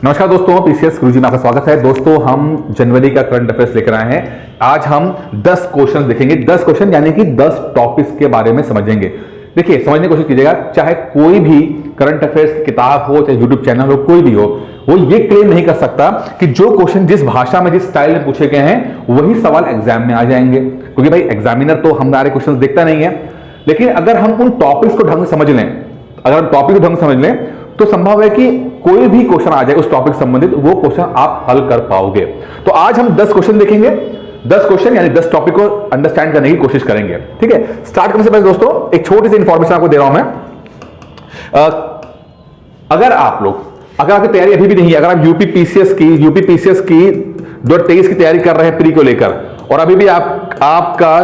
नमस्कार दोस्तों, पीसीएस गुरुजी में आपका स्वागत है। दोस्तों, हम जनवरी का करंट अफेयर्स लेकर आए हैं। आज हम 10 क्वेश्चन देखेंगे। 10 क्वेश्चन यानी कि 10 टॉपिक्स के बारे में समझेंगे। देखिए, समझने की कोशिश कीजिएगा। चाहे कोई भी करंट अफेयर्स की किताब हो, चाहे यूट्यूब चैनल हो, कोई भी हो, वो ये क्लेम नहीं कर सकता कि जो क्वेश्चन जिस भाषा में, जिस स्टाइल में पूछे गए हैं वही सवाल एग्जाम में आ जाएंगे, क्योंकि भाई एग्जामिनर तो हमारे क्वेश्चन देखता नहीं है। लेकिन अगर हम उन टॉपिक्स को ढंग से समझ लें, अगर हम टॉपिक को ढंग से समझ लें, तो संभव है कि कोई भी क्वेश्चन आ जाए उस टॉपिक से संबंधित, वो क्वेश्चन आप हल कर पाओगे। तो आज हम 10 क्वेश्चन देखेंगे। 10 क्वेश्चन यानी 10 टॉपिक को अंडरस्टैंड करने की कोशिश करेंगे। ठीक है, स्टार्ट करने से पहले दोस्तों एक छोटी सी इंफॉर्मेशन आपको दे रहा हूं मैं। अगर आपकी तैयारी अभी भी नहीं है, अगर आप यूपी पीसीएस की 2023 की तैयारी कर रहे हैं प्री को लेकर, और अभी भी आपका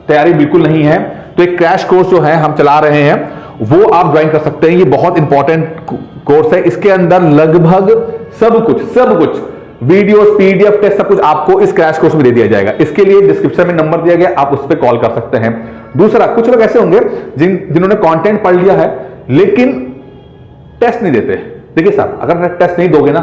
तैयारी बिल्कुल नहीं है, तो एक क्रैश कोर्स जो है हम चला रहे हैं, वो आप ज्वाइन कर सकते हैं। ये बहुत इंपॉर्टेंट कोर्स है। इसके अंदर लगभग सब कुछ वीडियोस, पीडीएफ टेस्ट, सब कुछ आपको इस क्रैश कोर्स में दे दिया जाएगा। इसके लिए डिस्क्रिप्शन में नंबर दिया गया, आप उस पर कॉल कर सकते हैं। दूसरा, कुछ लोग ऐसे होंगे जिन्होंने कंटेंट पढ़ लिया है लेकिन टेस्ट नहीं देते। देखिए साहब, अगर टेस्ट नहीं दोगे ना,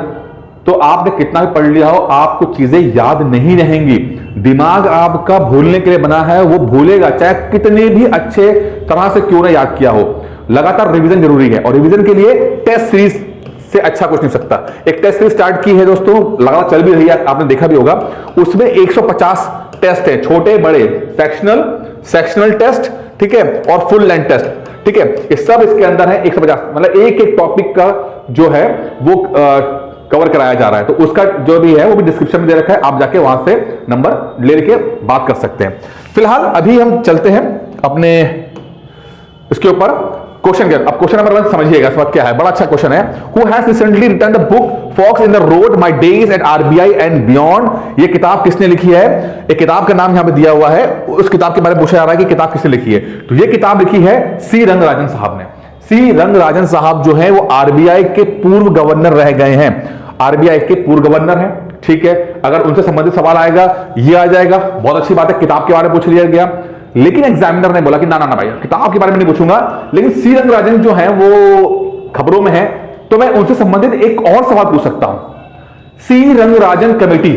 तो आपने कितना भी पढ़ लिया हो, आपको चीजें याद नहीं रहेंगी। दिमाग आपका भूलने के लिए बना है, वो भूलेगा चाहे कितनी भी अच्छे तरह से क्यों ना याद किया हो। लगातार रिवीजन जरूरी है, और रिवीजन के लिए टेस्ट सीरीज से अच्छा कुछ नहीं सकता। एक टेस्ट सीरीज स्टार्ट की है दोस्तों, लगातार चल भी रही है, आपने देखा भी होगा। उसमें 150 टेस्ट है, छोटे बड़े, सेक्शनल टेस्ट, ठीक है, और फुल लेंथ टेस्ट, ठीक है। ये सब इसके अंदर है। 150 मतलब एक टॉपिक का जो है वो कवर कराया जा रहा है। तो उसका जो भी है वो भी डिस्क्रिप्शन में दे रखा है, आप जाके वहां से नंबर लेके बात कर सकते हैं। फिलहाल अभी हम चलते हैं अपने इसके ऊपर क्वेश्चन के। अब क्वेश्चन नंबर 1 समझिएगा इस वक्त क्या है। बड़ा अच्छा क्वेश्चन है। Who has recently written the book Fox in the Road, My Days at RBI and Beyond? ये किताब किसने लिखी है? एक किताब का नाम यहां पे दिया हुआ है। उस किताब के बारे में पूछा जा रहा है कि किताब किसने लिखी है। तो ये किताब लिखी है सी रंगराजन साहब ने। सी रंगराजन साहब जो है वो आरबीआई के पूर्व गवर्नर रह गए हैं। आरबीआई के पूर्व गवर्नर हैं, ठीक है। अगर उनसे संबंधित सवाल आएगा, ये आ जाएगा, बहुत अच्छी बात है। किताब के बारे में पूछ लिया गया, लेकिन एग्जामिनर ने बोला कि ना भाई, किताब के बारे में नहीं पूछूंगा, लेकिन सी रंगराजन जो है वो खबरों में है, तो मैं उनसे संबंधित एक और सवाल पूछ सकता हूं। सी रंगराजन कमेटी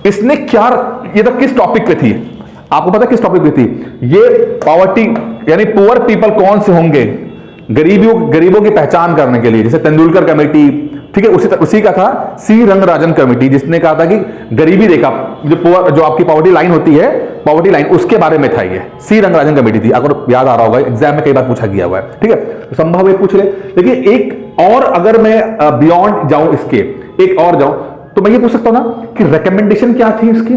इसने क्या, ये तो किस टॉपिक पे थी? आपको पता किस टॉपिक पे थी? ये पॉवर्टी यानी पुअर पीपल कौन से होंगे, गरीबों की पहचान करने के लिए, जैसे तेंदुलकर कमेटी, ठीक है, उसी का था सी रंगराजन कमेटी, जिसने कहा था कि गरीबी रेखा, जो आपकी पॉवर्टी लाइन होती है, पॉवर्टी लाइन, उसके बारे में था। ये सी रंगराजन कमेटी थी, अगर याद आ रहा होगा, एग्जाम में कई बार पूछा गया हुआ है, ठीक है। तो संभव है पूछ ले। लेकिन एक और, अगर मैं बियॉन्ड जाऊं, इसके एक और जाऊं, तो मैं ये पूछ सकता हूं ना कि रिकमेंडेशन क्या थी इसकी।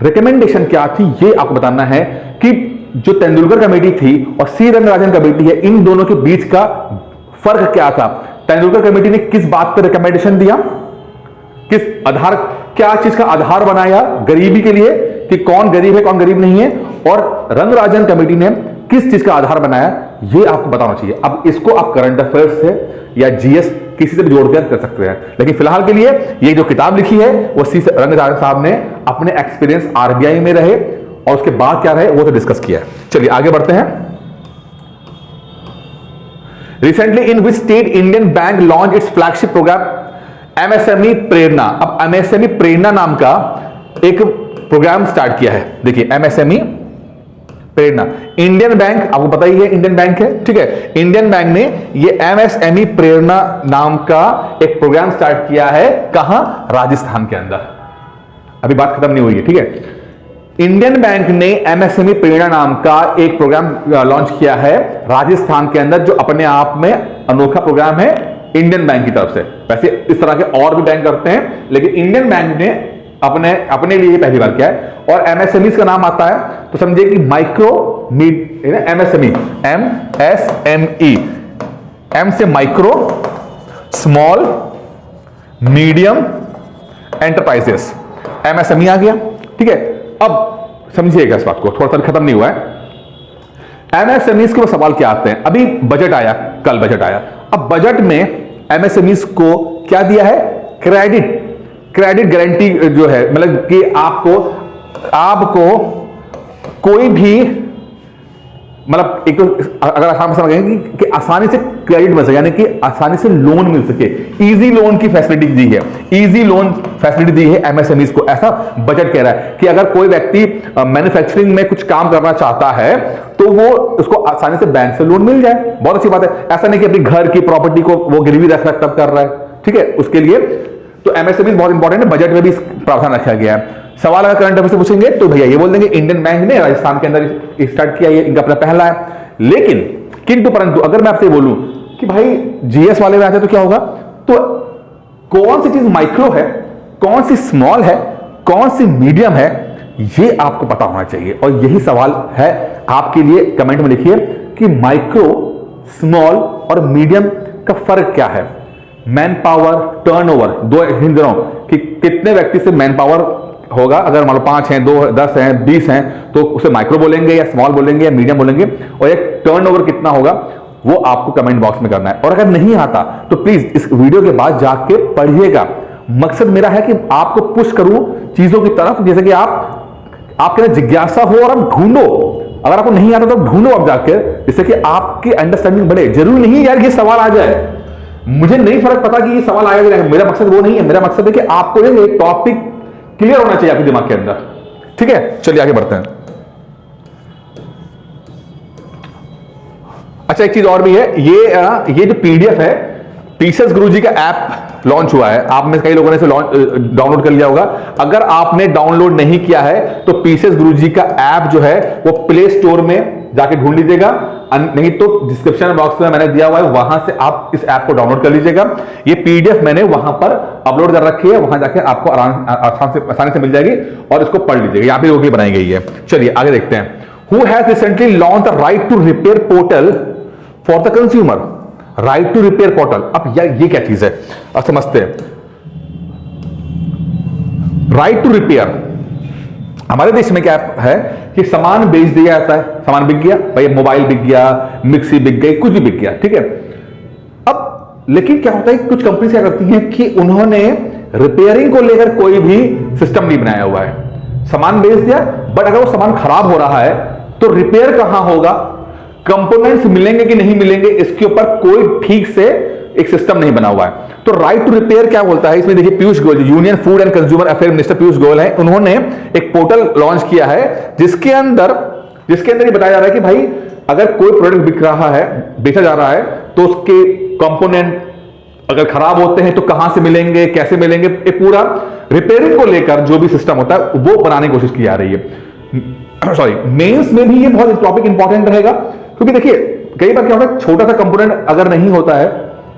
रिकमेंडेशन क्या थी ये आपको बताना है कि जो तेंदुलकर कमेटी थी और सी रंगराजन कमेटी है, इन दोनों के बीच का फर्क क्या था। तेंदुलकर कमेटी ने किस बात पर रिकमेंडेशन दिया, किस आधार, क्या चीज का आधार बनाया गरीबी के लिए, कि कौन गरीब है कौन गरीब नहीं है, और रंगराजन कमेटी ने किस चीज का आधार बनाया, ये आपको बताना चाहिए। अब इसको आप करंट अफेयर्स से या जीएस किसी से भी जोड़कर कर सकते हैं, लेकिन फिलहाल के लिए ये जो किताब लिखी है वो सी रंगराजन साहब ने अपने एक्सपीरियंस आरबीआई में रहे और उसके बाद क्या रहे वो तो डिस्कस किया है। चलिए आगे बढ़ते हैं। Recently in which state Indian bank launch its flagship program MSME Prerna. अब एमएसएमई प्रेरणा नाम का एक प्रोग्राम स्टार्ट किया है। देखिए, एमएसएमई प्रेरणा, इंडियन बैंक, आपको पता ही है इंडियन बैंक है, ठीक है। इंडियन बैंक ने ये एमएसएमई प्रेरणा नाम का एक प्रोग्राम स्टार्ट किया है। कहां? राजस्थान के अंदर। अभी बात खत्म नहीं हुई है, ठीक है। इंडियन बैंक ने एमएसएमई प्रेरणा नाम का एक प्रोग्राम लॉन्च किया है राजस्थान के अंदर, जो अपने आप में अनोखा प्रोग्राम है इंडियन बैंक की तरफ से। वैसे इस तरह के और भी बैंक करते हैं, लेकिन इंडियन बैंक ने अपने लिए पहली बार किया है। और एमएसएमई का नाम आता है तो समझिए कि माइक्रो एमएसएमई, एमएसएमई, एम से micro, small, medium enterprises, MSME आ गया, ठीक है। अब समझिएगा इस बात को, थोड़ा सा खत्म नहीं हुआ है। एमएसएमई के सवाल क्या आते हैं? अभी बजट आया, कल बजट आया। अब बजट में एमएसएमई को क्या दिया है? क्रेडिट गारंटी जो है, मतलब कि आपको कोई भी मतलब एक तो अगर आसान समझेंगे कि आसानी से क्रेडिट मिल सके, यानी कि आसानी से लोन मिल सके, इजी लोन की फैसिलिटी दी है, इजी लोन फैसिलिटी दी है एमएसएमईज को। ऐसा बजट कह रहा है कि अगर कोई व्यक्ति मैन्युफैक्चरिंग में कुछ काम करना चाहता है तो वो उसको आसानी से बैंक से लोन मिल जाए। बहुत अच्छी बात है। ऐसा नहीं कि अपनी घर की प्रॉपर्टी को वो गिरवी रख तब कर रहा है, ठीक है। उसके लिए तो एमएसएमई बहुत इंपॉर्टेंट है, बजट में भी प्रावधान रखा गया है। सवाल अगर करंट अफेयर से पूछेंगे तो भैया ये बोल देंगे इंडियन बैंक ने राजस्थान के अंदर स्टार्ट किया, ये इनका अपना पहला है। लेकिन किंतु परंतु अगर मैं आपसे बोलूं कि भाई जीएस वाले में आ जाए तो क्या होगा, तो कौन सी चीज माइक्रो है, कौन सी स्मॉल है, कौन सी मीडियम है, ये आपको पता होना चाहिए। और यही सवाल है आपके लिए, कमेंट में लिखिए कि माइक्रो, स्मॉल और मीडियम का फर्क क्या है। मैन पावर, टर्नओवर, दो हिंट दे रहा हूं कि कितने व्यक्ति से मैन पावर होगा। अगर मान लो 5 हैं, 2, 10 हैं, 20 हैं तो उसे माइक्रो बोलेंगे या स्मॉल बोलेंगे या मीडियम बोलेंगे। और एक टर्नओवर कितना होगा वो आपको कमेंट बॉक्स में करना है। और अगर नहीं आता तो प्लीज इस वीडियो के बाद जाके पढ़िएगा। मकसद मेरा है कि आपको पुश करूं चीजों की तरफ, जैसे कि आपके अंदर जिज्ञासा हो और आप ढूंढो। अगर आपको नहीं आता तो ढूंढो आप जाकर, जिससे कि आपकी अंडरस्टैंडिंग बढ़े। जरूरी नहीं यार ये सवाल आ जाए, मुझे नहीं फर्क पता कि ये सवाल आएगा, मेरा मकसद वो नहीं है। मेरा मकसद है कि आपको ये टॉपिक क्लियर होना चाहिए आपके दिमाग के अंदर, ठीक है। चलिए आगे बढ़ते हैं। अच्छा एक चीज और भी है, ये जो पीडीएफ है, पीसीएस गुरुजी का ऐप लॉन्च हुआ है। आप में कई लोगों ने इसे डाउनलोड कर लिया होगा। अगर आपने डाउनलोड नहीं किया है तो पीसीएस गुरुजी का ऐप जो है वो प्ले स्टोर में जाके ढूंढ लीजिएगा, नहीं तो डिस्क्रिप्शन बॉक्स में मैंने दिया हुआ है, वहां से आप इस ऐप को डाउनलोड कर लीजिएगा। ये पीडीएफ मैंने वहां पर अपलोड कर रखी है, वहां जाके आपको आसानी से मिल जाएगी और इसको पढ़ लीजिएगा। यहां पे योगी बनाई गई है। चलिए आगे देखते हैं। Who has recently launched the right to repair portal for the consumer. Right to repair portal, अब यार ये क्या चीज है, अब समझते हैं। राइट टू रिपेयर हमारे देश में क्या है कि सामान बेच दिया जाता है, सामान बिक गया भाई, मोबाइल बिक गया, मिक्सी बिक गई, कुछ भी बिक गया, ठीक है। अब लेकिन क्या होता है, कुछ कंपनी क्या करती हैं कि उन्होंने रिपेयरिंग को लेकर कोई भी सिस्टम नहीं बनाया हुआ है। सामान बेच दिया, बट अगर वो सामान खराब हो रहा है तो रिपेयर कहां होगा, कंपोनेंट्स मिलेंगे कि नहीं मिलेंगे, इसके ऊपर कोई ठीक से एक सिस्टम नहीं बना हुआ है। तो राइट टू रिपेयर क्या बोलता है, इसमें देखिए Piyush Goyal, union food and consumer affair minister Piyush Goyal है, उन्होंने एक पोर्टल लॉन्च किया है जिसके अंदर ये बताया जा रहा है कि भाई अगर कोई प्रोडक्ट बिक रहा है, बेचा जा रहा है, तो उसके कंपोनेंट अगर खराब होते हैं तो कहां से मिलेंगे, कैसे मिलेंगे, एक पूरा रिपेयरिंग को लेकर जो भी सिस्टम होता है वो बनाने की कोशिश की जा रही है। सॉरी, मेंस में भी ये बहुत टॉपिक इंपॉर्टेंट रहेगा, क्योंकि देखिए कई बार क्या होता है, छोटा सा कंपोनेंट अगर नहीं होता है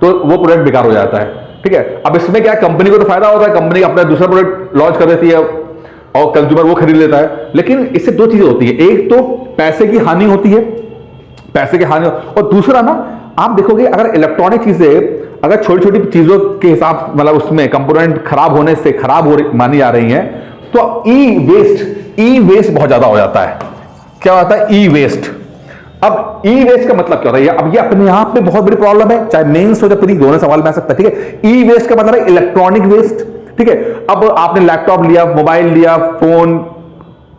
तो वो प्रोडक्ट बेकार हो जाता है, ठीक है। अब इसमें क्या कंपनी को तो फायदा होता है, कंपनी अपना दूसरा प्रोडक्ट लॉन्च कर देती है और कंज्यूमर वो खरीद लेता है। लेकिन इससे दो चीजें होती है, एक तो पैसे की हानि होती है, पैसे की हानि, और दूसरा ना आप देखोगे अगर इलेक्ट्रॉनिक चीजें अगर छोटी छोटी चीजों के हिसाब मतलब उसमें कंपोनेंट खराब होने से खराब हो मानी जा रही हैं तो ई वेस्ट बहुत ज्यादा हो जाता है। क्या होता है ई वेस्ट। अब ई वेस्ट का मतलब क्या होता है, अब ये अपने आप में बहुत बड़ी प्रॉब्लम है, चाहे मेंस हो या प्री, दोनों सवाल में आ सकता है, ठीक है। ई वेस्ट का मतलब है इलेक्ट्रॉनिक वेस्ट, ठीक है। अब आपने लैपटॉप लिया, मोबाइल लिया, फोन,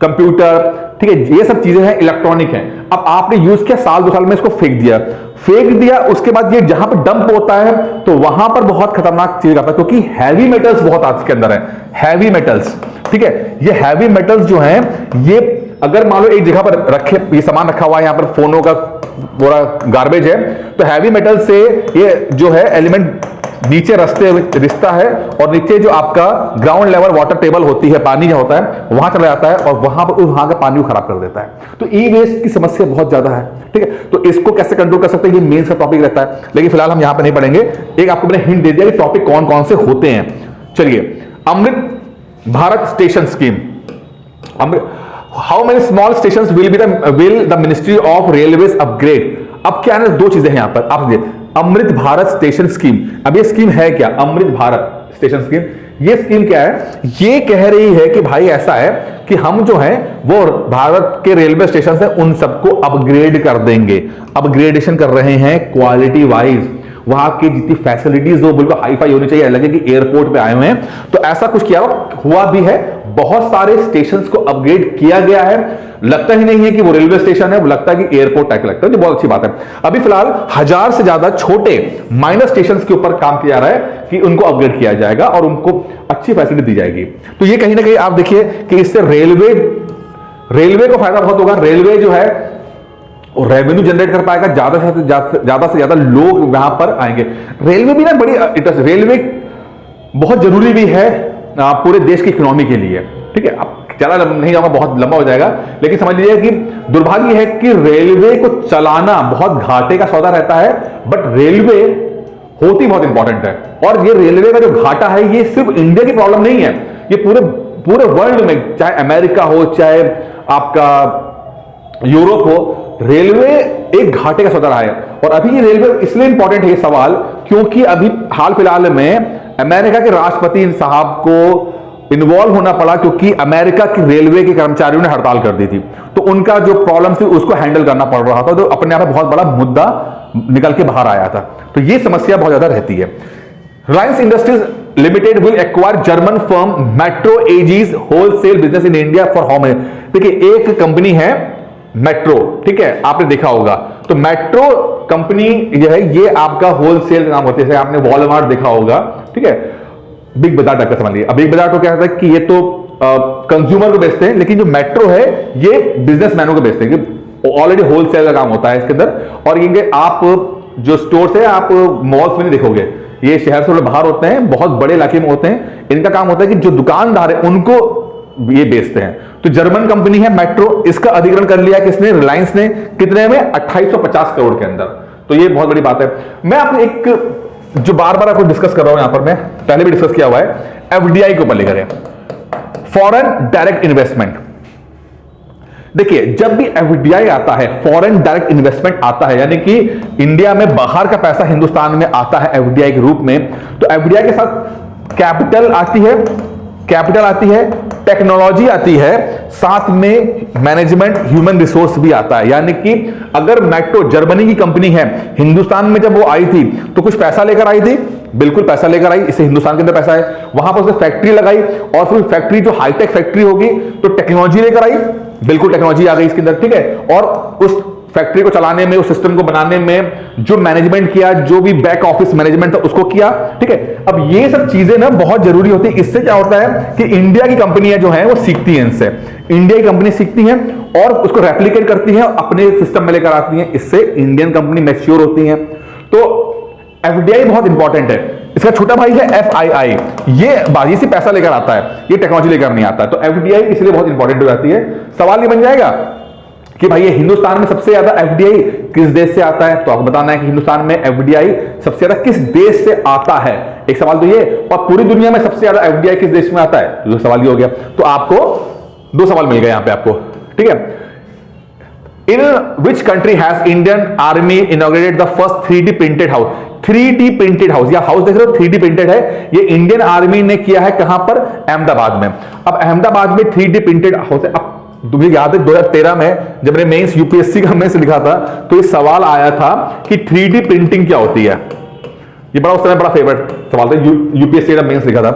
कंप्यूटर, ठीक है, ये सब चीजें हैं इलेक्ट्रॉनिक हैं। अब आपने यूज किया, साल 2 साल में इसको फेंक दिया, उसके बाद ये जहां पर डंप होता है तो वहां पर बहुत खतरनाक चीज आता है, क्योंकि हैवी मेटल्स बहुत आज के अंदर है, हैवी मेटल्स, ठीक है। ये हैवी मेटल्स जो हैं, ये अगर मान लो एक जगह पर रखे, ये सामान रखा हुआ है, यहां पर फोनों का पूरा गार्बेज है, तो हैवी मेटल से ये जो है एलिमेंट नीचे रिश्ता है और नीचे जो आपका ग्राउंड लेवल वाटर टेबल होती है, पानी जो होता है वहां चला जाता है और वहां का पानी को खराब कर देता है। तो ई वेस्ट की समस्या बहुत ज्यादा है, ठीक है। तो इसको कैसे कंट्रोल कर सकते हैं, ये मेन का टॉपिक रहता है, लेकिन फिलहाल हम यहां पर नहीं पढ़ेंगे। एक आपको मैंने हिंट दे दिया कि टॉपिक कौन कौन से होते हैं। चलिए, Amrit Bharat station scheme, how many small station will the ministry of railways upgrade. अब क्या है ना, दो चीजें हैं यहां पर, आप देखिए अमृत भारत स्टेशन स्कीम। अब ये स्कीम है क्या, अमृत भारत स्टेशन स्कीम, ये स्कीम क्या है, ये कह रही है कि भाई ऐसा है कि हम जो है वो भारत के रेलवे स्टेशन से उन सबको अपग्रेड कर देंगे, अपग्रेडेशन कर रहे हैं क्वालिटी वाइज, वहां की जितनी फैसिलिटीज वो बिल्कुल हाई फाई होनी चाहिए, लगे कि एयरपोर्ट पे आए हुए हैं। तो ऐसा कुछ किया हुआ भी है, बहुत सारे स्टेशंस को अपग्रेड किया गया है। लगता ही नहीं है कि वो रेलवे स्टेशन है, वो लगता है कि एयरपोर्ट टाइप लगता है, जो बहुत अच्छी बात है। अभी फिलहाल 1000 से ज्यादा छोटे माइनर स्टेशंस के ऊपर काम किया जा रहा है कि उनको अपग्रेड किया जाएगा और उनको अच्छी फैसिलिटी दी जाएगी। तो ये कहीं ना कहीं आप देखिए कि इससे रेलवे को फायदा बहुत होगा। रेलवे जो है और रेवेन्यू जनरेट कर पाएगा, ज्यादा से ज्यादा लोग वहां पर आएंगे। रेलवे भी ना बड़ी इंटरेस्ट, रेलवे बहुत जरूरी भी है पूरे देश की इकोनॉमी के लिए। ठीक है, अब ज्यादा नहीं जाऊंगा, बहुत लंबा हो जाएगा, लेकिन समझ लीजिए कि दुर्भाग्य है कि रेलवे को चलाना बहुत घाटे का सौदा रहता है, बट रेलवे होती बहुत इंपॉर्टेंट है। और ये रेलवे का जो घाटा है ये सिर्फ इंडिया की प्रॉब्लम नहीं है, ये पूरे वर्ल्ड में, चाहे अमेरिका हो चाहे आपका यूरोप हो, रेलवे एक घाटे का सौदा रहा है। और अभी ये रेलवे इसलिए इंपॉर्टेंट है ये सवाल, क्योंकि अभी हाल फिलहाल में अमेरिका के राष्ट्रपति साहब को इन्वॉल्व होना पड़ा, क्योंकि अमेरिका की रेलवे के कर्मचारियों ने हड़ताल कर दी थी। तो उनका जो प्रॉब्लम थी उसको हैंडल करना पड़ रहा था, तो अपने आप में बहुत बड़ा मुद्दा निकल के बाहर आया था। तो ये समस्या बहुत ज्यादा रहती है। Reliance industries limited will acquire German firm metro aegis wholesale business in India for how many. देखिए, एक कंपनी है मेट्रो, ठीक है, आपने देखा होगा। तो मेट्रो कंपनी जो है ये आपका होलसेल नाम होती है, जैसे आपने वॉलमार्ट देखा होगा, ठीक है, बिग बाजार टाइप का समझ लीजिए। अब बिग बाजार तो क्या होता है कि ये तो कंज्यूमर को बेचते हैं, लेकिन जो मेट्रो है ये बिजनेसमैनों को बेचते हैं, कि ऑलरेडी होलसेल का काम होता है इसके अंदर। और ये आप जो स्टोर है आप मॉल्स में नहीं देखोगे, ये शहर से बाहर होते हैं, बहुत बड़े इलाके में होते हैं। इनका काम होता है कि जो दुकानदार है उनको ये बेचते हैं। तो जर्मन कंपनी है मेट्रो, इसका अधिग्रहण कर लिया किसने? रिलायंस ने। कितने में? 2850 करोड़ के अंदर। तो ये बहुत बड़ी बात है। मैं आपको एक जो बार बार आपको डिस्कस कर रहा हूं, यहां पर मैं पहले भी डिस्कस किया हुआ है, एफडीआई के ऊपर लेकर है, फॉरेन डायरेक्ट इन्वेस्टमेंट। देखिए, जब भी एफडीआई आता है, फॉरेन डायरेक्ट इन्वेस्टमेंट आता है, यानी कि इंडिया में बाहर का पैसा हिंदुस्तान में आता है एफडीआई के रूप में, तो एफडीआई के साथ कैपिटल आती है, टेक्नोलॉजी आती है, साथ में मैनेजमेंट, ह्यूमन रिसोर्स भी आता है। यानी कि अगर मेट्रो जर्मनी की कंपनी है, हिंदुस्तान में जब वो आई थी तो कुछ पैसा लेकर आई थी, बिल्कुल पैसा लेकर आई, इससे हिंदुस्तान के अंदर पैसा है। वहां पर उसने फैक्ट्री लगाई, और फिर फैक्ट्री जो हाईटेक फैक्ट्री होगी तो टेक्नोलॉजी लेकर आई, बिल्कुल टेक्नोलॉजी आ गई इसके अंदर, ठीक है। और उस फैक्ट्री को चलाने में, उस सिस्टम को बनाने में जो मैनेजमेंट किया, जो भी बैक ऑफिस मैनेजमेंट था उसको किया, ठीक है। अब ये सब चीजें ना बहुत जरूरी होती है। इससे क्या होता है कि इंडिया की कंपनियां जो हैं वो सीखती हैं इनसे, इंडिया की कंपनी सीखती हैं और उसको रेप्लिकेट करती हैं, अपने सिस्टम में लेकर आती हैं, इससे इंडियन कंपनी मैच्योर होती हैं। तो एफडीआई बहुत इंपॉर्टेंट है। इसका छोटा भाई है एफआईआई, ये बाजी से पैसा लेकर आता है, ये टेक्नोलॉजी लेकर नहीं आता है। तो एफडीआई इसलिए बहुत इंपॉर्टेंट हो जाती है। सवाल ये बन जाएगा कि भाई ये हिंदुस्तान में सबसे ज्यादा एफडीआई किस देश से आता है, तो आपको बताना है कि हिंदुस्तान में एफडीआई सबसे ज्यादा किस देश से आता है, एक सवाल तो ये। और पूरी दुनिया में सबसे ज्यादा एफडीआई किस देश में आता है, तो सवाल ये हो गया। तो आपको 2 सवाल मिल गए यहां पे आपको, ठीक है। In which country has Indian army inaugurated the first 3D printed house? 3D printed house, या हाउस देख रहे हो 3D प्रिंटेड है, ये इंडियन आर्मी ने किया है। कहां पर? अहमदाबाद में। अब अहमदाबाद में 3D प्रिंटेड हाउस है। अब मुझे याद है 2013 में जब मैंने मेंस यूपीएससी का मेंस लिखा था, तो ये सवाल आया था कि 3D प्रिंटिंग क्या होती है। ये बड़ा उस समय बड़ा फेवरेट सवाल था, यूपीएससी का मेंस लिखा था।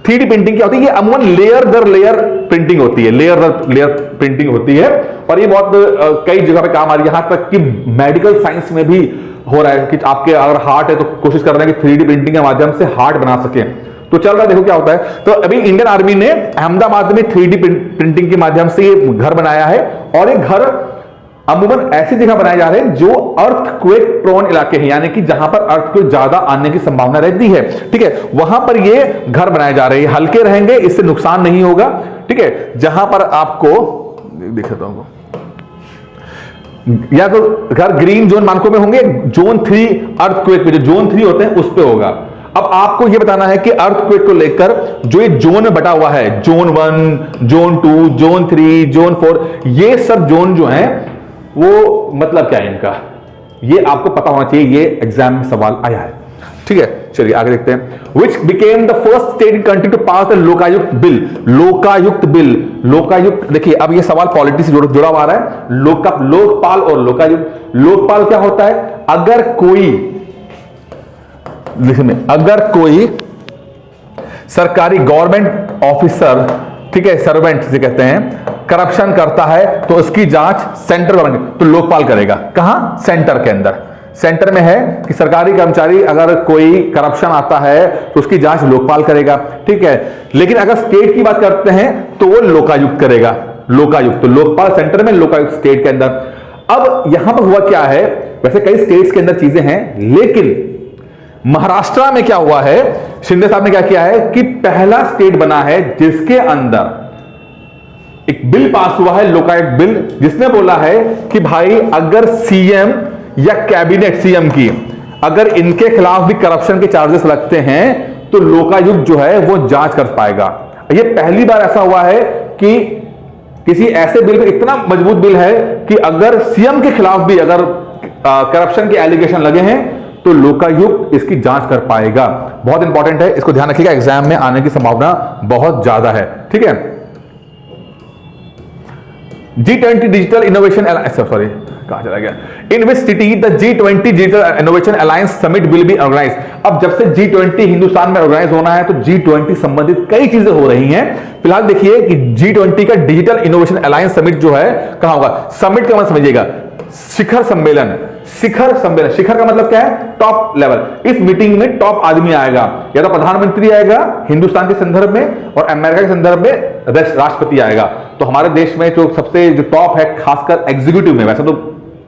3D प्रिंटिंग क्या होती है? ये अमूमन लेयर दर लेयर प्रिंटिंग होती है, लेयर दर लेयर प्रिंटिंग होती है, और ये बहुत कई जगह पे काम आ रही है। यहां तक कि मेडिकल साइंस में भी हो रहा है कि आपके अगर हार्ट है तो कोशिश कर रहे हैं कि 3D प्रिंटिंग के माध्यम से हार्ट बना सके। तो चल रहा है, देखो क्या होता है। तो अभी इंडियन आर्मी ने अहमदाबाद में 3D प्रिंटिंग के माध्यम से ये घर बनाया है, और ये घर अमूमन ऐसी जगह बनाए जा रहे हैं जो अर्थक्वेक प्रोन इलाके हैं, यानी कि जहां पर अर्थक्वेक ज्यादा आने की संभावना रहती है, ठीक है, वहां पर ये घर बनाए जा रहे हैं। हल्के रहेंगे, इससे नुकसान नहीं होगा, ठीक है। जहां पर आपको दिखाता हूं, या तो घर ग्रीन जोन मानकों में होंगे, जोन 3 अर्थक्वेक पे, जो जोन 3 होते हैं उस पे होगा। अब आपको यह बताना है कि अर्थक्वेक को लेकर जो ये जोन में बटा हुआ है, जोन 1, जोन 2, जोन 3, जोन 4, ये सब जोन जो हैं वो मतलब क्या है इनका, ये आपको पता होना चाहिए। ये एग्जाम में सवाल आया है, ठीक है। चलिए आगे देखते हैं। Which became the first state in country to pass the Lokayukta bill? Lokayukta bill, Lokayukta, देखिए अब ये सवाल पॉलिटी से जुड़ा हुआ है। लोकपाल और लोकायुक्त। लोकपाल क्या होता है? अगर कोई सरकारी गवर्नमेंट ऑफिसर ठीक है, सर्वेंट जिसे कहते हैं, करप्शन करता है तो उसकी जांच सेंटर गवर्नमेंट, तो लोकपाल करेगा। कहां? सेंटर के अंदर। सेंटर में है कि सरकारी कर्मचारी अगर कोई करप्शन आता है तो उसकी जांच लोकपाल करेगा, ठीक है। लेकिन अगर स्टेट की बात करते हैं तो वो लोकायुक्त करेगा, लोकायुक्त। तो लोकपाल सेंटर में, लोकायुक्त स्टेट के अंदर। अब यहां पर हुआ क्या है, वैसे कई स्टेट्स के अंदर चीजें हैं, लेकिन महाराष्ट्र में क्या हुआ है, शिंदे साहब ने क्या किया है कि पहला स्टेट बना है जिसके अंदर एक बिल पास हुआ है, लोकायुक्त बिल, जिसने बोला है कि भाई अगर सीएम या कैबिनेट, सीएम की अगर इनके खिलाफ भी करप्शन के चार्जेस लगते हैं तो लोकायुक्त जो है वो जांच कर पाएगा। यह पहली बार ऐसा हुआ है कि किसी ऐसे बिल में, इतना मजबूत बिल है कि अगर सीएम के खिलाफ भी अगर करप्शन के एलिगेशन लगे हैं तो लोकायुक्त इसकी जांच कर पाएगा। बहुत इंपॉर्टेंट है, इसको ध्यान रखिएगा, एग्जाम में आने की संभावना बहुत ज्यादा है, ठीक है। G20 डिजिटल इनोवेशन, सॉरी कहां चला गया, in which city the G20 digital innovation alliance summit will be organize. अब जब से G20 हिंदुस्तान में ऑर्गेनाइज होना है तो G20 संबंधित कई चीजें हो रही हैं। फिलहाल देखिए कि G20 का डिजिटल इनोवेशन अलायंस समिट जो है कहां होगा। समिट का मतलब समझिएगा, शिखर सम्मेलन। शिखर सम्मेलन, शिखर का मतलब क्या है? Top level. इस मीटिंग में टॉप आदमी आएगा, या तो प्रधानमंत्री आएगा हिंदुस्तान के संदर्भ में, और अमेरिका के संदर्भ में राष्ट्रपति आएगा। तो हमारे देश में जो सबसे जो टॉप है, खासकर एग्जीक्यूटिव में, वैसे तो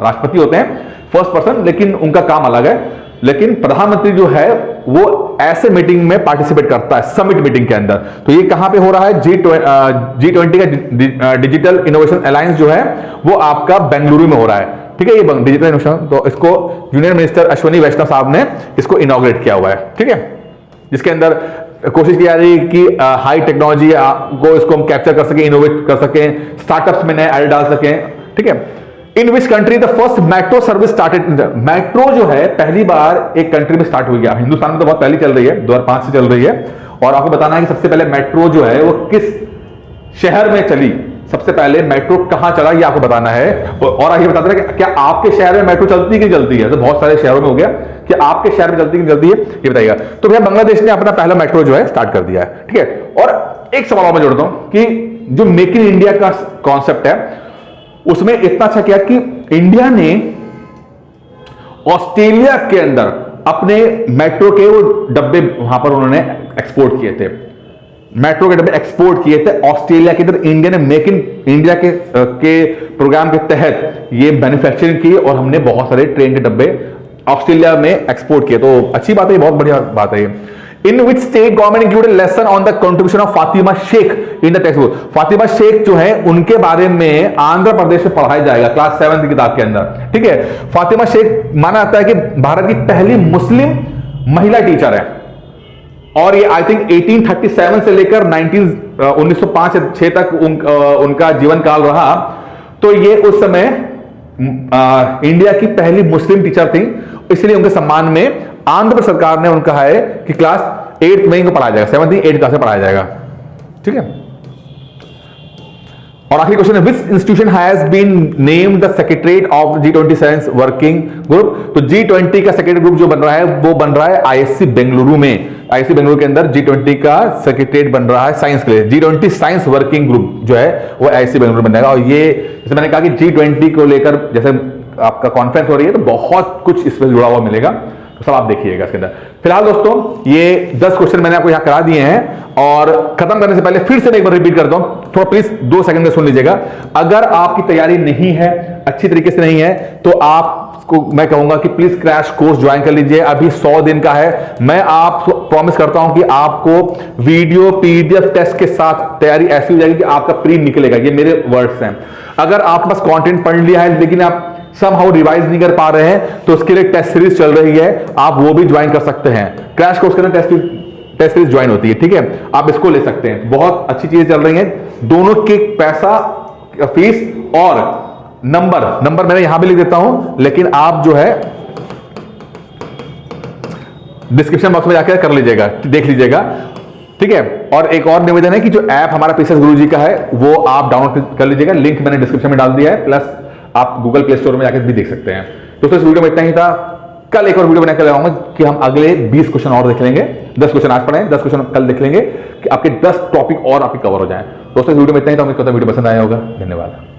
राष्ट्रपति होते हैं फर्स्ट पर्सन, लेकिन उनका काम अलग है। लेकिन प्रधानमंत्री जो है वो ऐसे मीटिंग में पार्टिसिपेट करता है, समिट मीटिंग के अंदर। तो ये कहां पे हो रहा है? G20 का डिजिटल इनोवेशन अलायंस जो है वो आपका बेंगलुरु में हो रहा है, ठीक है। ये डिजिटल इनोवेशन, तो इसको यूनियन मिनिस्टर अश्विनी वैष्णव साहब ने इसको इनॉग्रेट किया हुआ है, ठीक है। जिसके अंदर कोशिश की जा रही है कि हाई टेक्नोलॉजी को इसको हम कैप्चर कर सकें, इनोवेट कर सकें, स्टार्टअप्स में नए आइडिया डाल सकें, ठीक है। In which country the first metro service started. Metro जो है पहली बार एक कंट्री में स्टार्ट हुई है, हिंदुस्तान में तो बहुत पहले चल रही है, 2005 से चल रही है। और आपको बताना है कि सबसे पहले मेट्रो जो है वो किस शहर में चली, सबसे पहले मेट्रो कहां चला, ये आपको बताना है। और ये बताते हैं कि क्या आपके शहर में मेट्रो चलती कि चलती है। तो बहुत सारे शहरों में हो गया कि आपके शहर में चलती कि चलती है, ये बताइएगा। तो भैया बांग्लादेश ने अपना पहला मेट्रो जो है स्टार्ट कर दिया है, ठीक है। और एक सवाल मैं जोड़ता हूं कि जो मेक इन इंडिया का कॉन्सेप्ट है उसमें इतना अच्छा किया कि इंडिया ने ऑस्ट्रेलिया के अंदर अपने मेट्रो के वो डब्बे वहां पर उन्होंने एक्सपोर्ट किए थे, मेट्रो के डब्बे एक्सपोर्ट किए थे ऑस्ट्रेलिया के अंदर। इंडिया ने मेक इन इंडिया के प्रोग्राम के तहत ये मैन्युफैक्चरिंग की और हमने बहुत सारे ट्रेन के डब्बे ऑस्ट्रेलिया में एक्सपोर्ट किए। तो अच्छी बात है, बहुत बढ़िया बात है। In which state government included lesson on the contribution of Fatima Shaikh in the textbook. Fatima Shaikh जो है उनके बारे में आंध्र प्रदेश में पढ़ाया जाएगा क्लास 7 की किताब के अंदर, ठीक है। फातिमा शेख माना जाता है कि भारत की पहली मुस्लिम महिला टीचर है, और ये आई थिंक 1837 से लेकर 1905-6 तक उनका जीवन काल रहा। तो ये उस समय इंडिया की पहली मुस्लिम टीचर थी, इसलिए उनके सम्मान में आंध्र प्रदेश सरकार ने उनका है कि क्लास 8 में इनको पढ़ाया जाएगा, 7th-8th क्लास में पढ़ाया जाएगा, ठीक है। और आखिरी क्वेश्चन है, which institution has been named the secretariat of G20 science working group. तो G20 का सेक्रेटरी ग्रुप जो बन रहा है वो बन रहा है ISC बेंगलुरु में। ISC बेंगलुरु के अंदर G20 का सेक्रेटरीट बन रहा है साइंस के लिए। G20 साइंस वर्किंग ग्रुप जो है वो ISC बेंगलुरु बन जाएगा। और ये जैसे मैंने कहा कि G20 को लेकर जैसे आपका कॉन्फ्रेंस हो रही है तो बहुत कुछ इसमें जुड़ा हुआ मिलेगा, तो सब आप देखिएगा इसके अंदर। फिलहाल दोस्तों ये 10 क्वेश्चन मैंने आपको यहां करा दिए हैं, और खत्म करने से पहले फिर से मैं एक बार रिपीट करता हूं, थोड़ा प्लीज 2 सेकंड में सुन लीजिएगा। अगर आपकी तैयारी नहीं है, अच्छी तरीके से नहीं है, तो आपको मैं कहूंगा कि प्लीज क्रैश कोर्स ज्वाइन कर लीजिए। अभी 100 दिन का है। मैं आपको प्रॉमिस करता हूं कि आपको वीडियो PDF टेस्ट के साथ तैयारी ऐसी हो जाएगी कि आपका प्री निकलेगा। ये मेरे वर्ड्स हैं। अगर आपके पास कंटेंट पढ़ लिया है लेकिन आप समहाउ रिवाइज नहीं कर पा रहे हैं, तो उसके लिए टेस्ट सीरीज चल रही है, आप वो भी ज्वाइन कर सकते हैं। क्रैश कोर्स के अंदर टेस्ट सीरीज ज्वाइन होती है, ठीक है। आप इसको ले सकते हैं, बहुत अच्छी चीजें चल रही हैं। दोनों के पैसा, फीस और नंबर मैंने यहां भी लिख देता हूं, लेकिन आप जो है डिस्क्रिप्शन बॉक्स में जाकर कर लीजिएगा, देख लीजिएगा, ठीक है। और एक और निवेदन है कि जो ऐप हमारा पीसीएस गुरुजी का है वो आप डाउनलोड कर लीजिएगा, लिंक मैंने डिस्क्रिप्शन में डाल दिया है, प्लस आप गूगल प्ले स्टोर में जाकर भी देख सकते हैं। दोस्तों इस वीडियो में इतना ही था। कल एक और वीडियो बनाकर लगाऊंगा कि हम अगले 20 क्वेश्चन और देख लेंगे। 10 क्वेश्चन आज पढ़े, 10 क्वेश्चन कल देख लेंगे कि आपके 10 टॉपिक और आपके कवर हो जाएं। दोस्तों इस वीडियो में इतना ही, तो उम्मीद करता हूं वीडियो पसंद आया होगा। धन्यवाद।